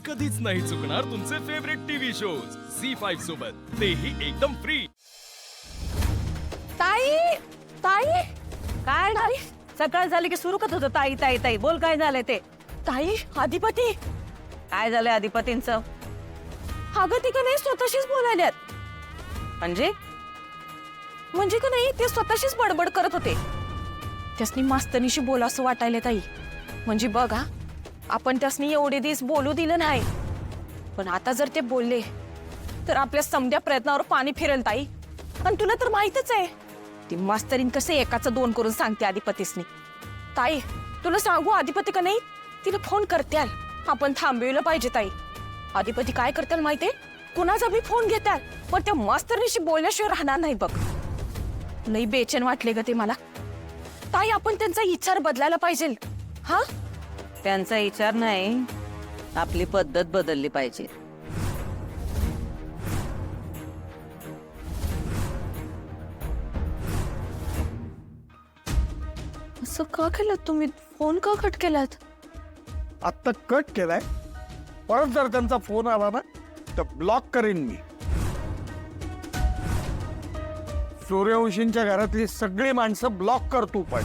कधीच नाही चुकणार तुमचे फेवरेट टीव्ही शोज झी5 सोबत, तेही एकदम फ्री। ताई ताई काय नाही, सकाळ झाली की सुरू करत होतं ताई ताई ताई। बोल काय झालंय ते? ताई अधिपती काय झालंय अधिपतींचं? अगं ती का नाही स्वतःशीच बोलायल्यात। म्हणजे म्हणजे का नाही ते स्वतःशीच बडबड करत होते। त्यासनी मास्तनीशी बोला असं वाटायला ताई। म्हणजे बघा, आपण त्यासनी एवढे दिवस बोलू दिलं नाही, पण आता जर ते बोलले तर आपल्या समध्या प्रयत्नावर पाणी फिरेल ताई। आणि तुला तर माहितच आहे ती मास्तरीन कसे एकाचं दोन करून सांगते अधिपतीसनी। ताई तुला सांगू, अधिपती का नाही तिला फोन करत्याल, आपण थांबविलं पाहिजे ताई। अधिपती काय करत्याल माहितीये, कुणाचा बी फोन घेत्याल पण त्या मास्तरीशी बोलल्याशिवाय राहणार नाही बघ। लई बेचैन वाटले ग ते मला ताई। आपण त्यांचा विचार बदलायला पाहिजे। हा, त्यांचा विचार नाही, आपली पद्धत बदलली पाहिजे। असं का केलं तुम्ही? फोन का कट केलात? आत्ता कट केलाय, परत जर त्यांचा फोन आला ना तर ब्लॉक करेन मी। सूर्यवंशींच्या घरातली सगळी माणसं ब्लॉक कर तू, पण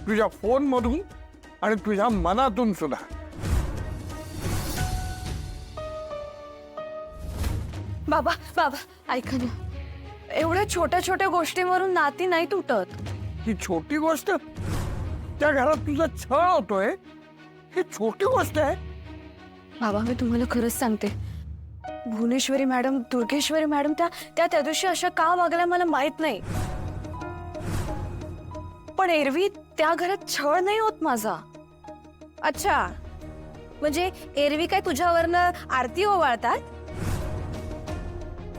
तुझ्या फोन मधून आणि तुझ्या मनातून सुद्धा। बाबा बाबा ऐका ना, एवढ्या छोट्या छोट्या गोष्टीवरून नाती नाही तुटत। ही छोटी गोष्ट, त्या घरात तुझा छळ होतोय, ही छोटी गोष्ट आहे? बाबा मी तुम्हाला खरंच सांगते, भुवनेश्वरी मॅडम, दुर्गेश्वरी मॅडम त्या दिवशी अशा का वागल्या मला माहित नाही, पण एरवी त्या घरात छळ नाही होत माझा। अच्छा, म्हणजे एरवी काय तुझ्यावरनं आरती ओवाळतात,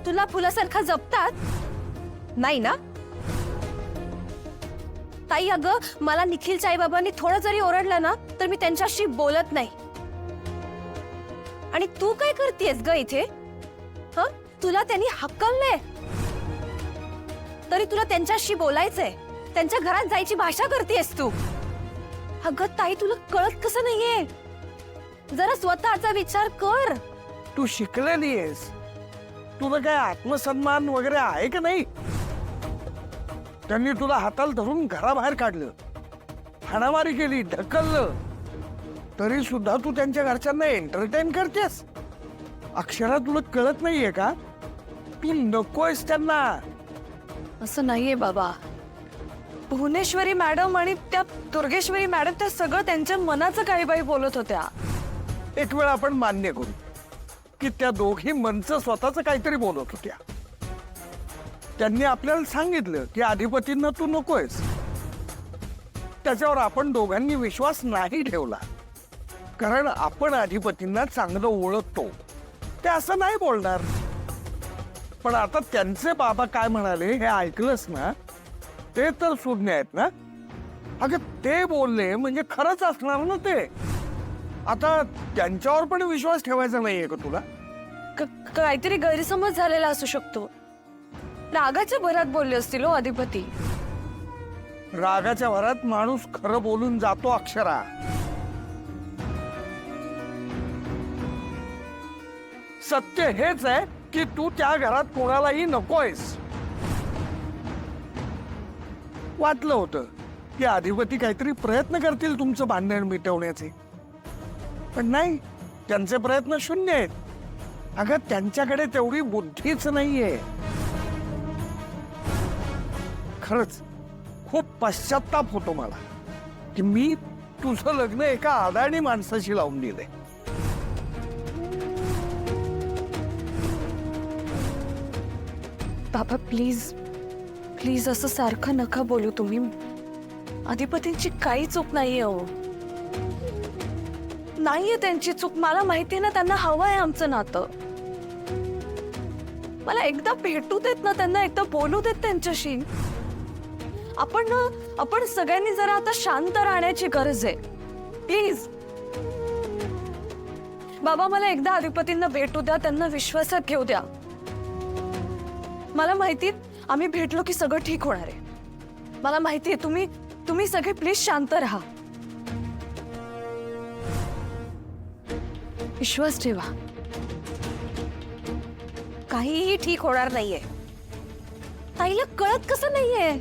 तुला फुलासारखा जपतात नाही ना? ताई अगं, मला निखिलच्या आई बाबांनी थोडं जरी ओरडलं ना तर मी त्यांच्याशी बोलत नाही। आणि तू काय करतेस ग इथे? हं, तुला त्यांनी हक्कलले तरी तुला त्यांच्याशी बोलायचंय, त्यांच्या घरात जायची भाषा करतेस तू। अगं ताई, तुला कळत कसं नाहीये? जरा स्वतःचा विचार कर। तू शिकलेली आहेस, तुला काय आत्मसन्मान वगैरे आहे का नाही? त्यांनी तुला हाताला धरून घराबाहेर काढलं, हाणामारी केली, ढकललं, तरी सुद्धा तू त्यांच्या घरच्यांना एंटरटेन करतेस। अक्षरा, तुला कळत नाहीये का? तू नकोयस त्यांना। असं नाहीये बाबा, भुवनेश्वरी मॅडम आणि त्या दुर्गेश्वरी मॅडम त्या सगळं त्यांच्या मनाचं काही बाई बोलत होत्या। एक वेळ आपण मान्य करू की त्या दोघी मनचं स्वतःच काहीतरी बोलत होत्या। त्यांनी आपल्याला सांगितलं की अधिपतींना तू नकोयस, त्याच्यावर आपण दोघांनी विश्वास नाही ठेवला, कारण आपण अधिपतींना चांगलं ओळखतो, ते असं नाही बोलणार। पण आता त्यांचे बाबा काय म्हणाले हे ऐकलंस ना? ते तर शून्य आहेत ना? अगं ते बोलले म्हणजे खरंच असणार ना ते। आता त्यांच्यावर पण विश्वास ठेवायचा नाहीये का तुला? काहीतरी गैरसमज झालेला असू शकतो, रागाच्या भरात बोलले असतील हो अधिपती। रागाच्या भरात माणूस खरं बोलून जातो अक्षरा। सत्य हेच आहे की तू त्या घरात कोणालाही नकोयस। वाटलं होतं की अधिपती काहीतरी प्रयत्न करतील तुमचं भांडण मिटवण्याचे, पण नाही, त्यांचे प्रयत्न शून्य आहेत। अगं त्यांच्याकडे तेवढी बुद्धीच नाहीये। खरंच खूप पश्चाताप होतो मला की मी तुझं लग्न एका अडाणी माणसाशी लावून दिलंय। बाबा प्लीज प्लीज असं सारखं नका बोलू तुम्ही। अधिपतींची काही चूक नाहीये हो, नाहीये त्यांची चूक। मला माहितीये ना त्यांना हवं आहे आमचं नातं। मला एकदा भेटू देत ना त्यांना, एकदा बोलू देत त्यांच्याशी। आपण सगळ्यांनी जरा आता शांत राहण्याची गरज आहे, प्लीज। बाबा मला एकदा अधिपतींना भेटू द्या, त्यांना विश्वासात घेऊ द्या। मला माहिती आम्ही भेटलो की सगळं ठीक होणार आहे। मला माहिती आहे तुम्ही सगळे प्लीज शांत राहा। विश्वास ठेवा, काहीही ठीक होणार नाहीये. ताईला कळत कसं नाहीये?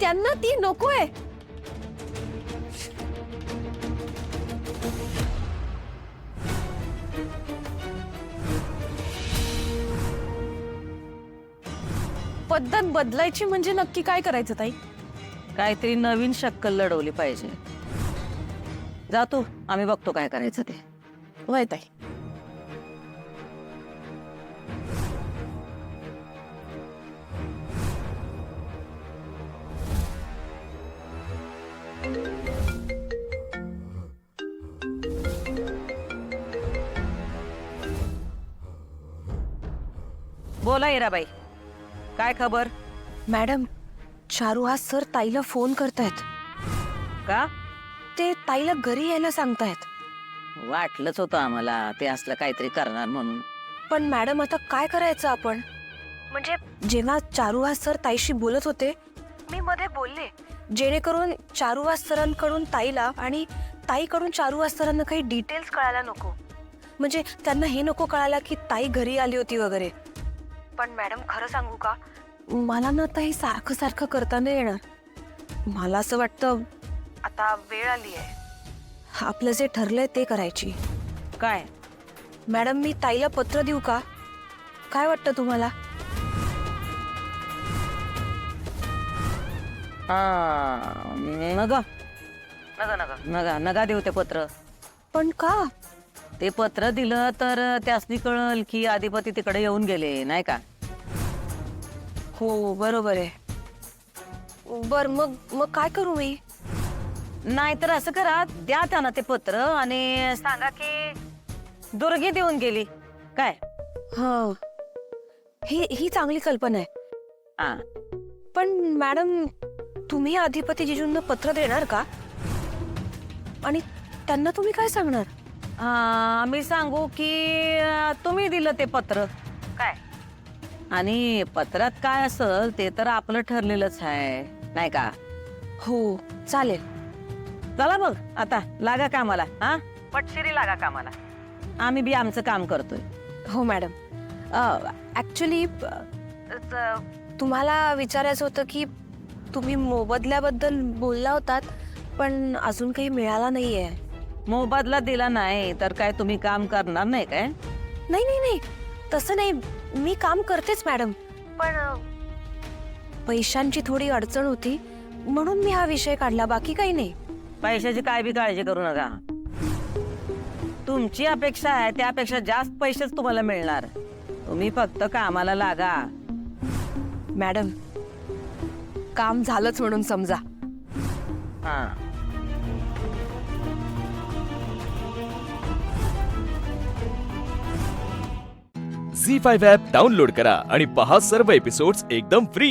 त्यांना ती नकोय. पद्धत बदलायची म्हणजे नक्की काय करायचं ताई? काहीतरी नवीन शक्कल लढवली पाहिजे. जातो, आम्ही बघतो काय करायचं ते. वय ताई. बोला हिराबाई, काय खबर? मॅडम, चारुहास सर ताईला फोन करतायत. का? ते ताईला घरी यायला सांगतायत. वाटलंच होतं आम्हाला ते असलं काहीतरी करणार म्हणून. पण मॅडम, आता काय करायचं आपण? म्हणजे जेव्हा चारुहास सर ताईशी बोलत होते, मी मध्ये बोलले, जेणेकरून चारुहास सरांकडून ताईला आणि ताईकडून चारुहास सरांना काही डिटेल्स कळायला नको. म्हणजे त्यांना हे नको कळायला की ताई घरी आली होती वगैरे. पण मॅडम, खरं सांगू का, मला ना ताई सारखं सारखं करता नाही येणार. मला असं वाटतं आता वेळ आली आहे आपलं जे ठरलंय ते करायची. काय? मॅडम, मी ताईला पत्र देऊ का? काय वाटतं तुम्हाला? नगा नगा नगा नगा नगा देऊ ते पत्र. पण का? ते पत्र दिलं तर त्यासनी कळल की अधिपती तिकडे येऊन गेले, नाही का? हो, बरोबर आहे. बर, मग मग काय करू मी? नाहीतर असं करा, द्या त्यांना ते पत्र आणि सांगा की दुर्गी देऊन गेली. काय? हा, ही चांगली कल्पना आहे. हा, पण मॅडम, तुम्ही अधिपती जिजूंना पत्र देणार का? आणि त्यांना तुम्ही काय सांगणार? आम्ही सांगू की तुम्ही दिलं ते पत्र. काय? आणि पत्रात काय असेल ते तर आपलं ठरलेलंच आहे, नाही का? हो, चालेल. चला बघ, आता लागा कामाला. हा, पटशिरी लागा कामाला. आम्ही बी आमचं काम करतोय. हो मॅडम. ऍक्च्युली तुम्हाला विचारायचं होतं की तुम्ही मोबदल्याबद्दल बोलला होतात, पण अजून काही मिळाला नाहीये. मोबदला दिला नाही तर काय तुम्ही काम करणार नाही काय? नाही नाही नाही, तसं नाही. मी काम करतेच मॅडम, पण पैशांची थोडी अडचण होती म्हणून मी हा विषय काढला, बाकी काही नाही. पैशाची काय बी काळजी करू नका. तुमची अपेक्षा आहे त्यापेक्षा जास्त पैसेच तुम्हाला मिळणार. तुम्ही फक्त कामाला लागा. मॅडम, काम झालंच म्हणून समजा. हा, झी5 ॲप डाउनलोड करा आणि पहा सर्व एपिसोड्स एकदम फ्री.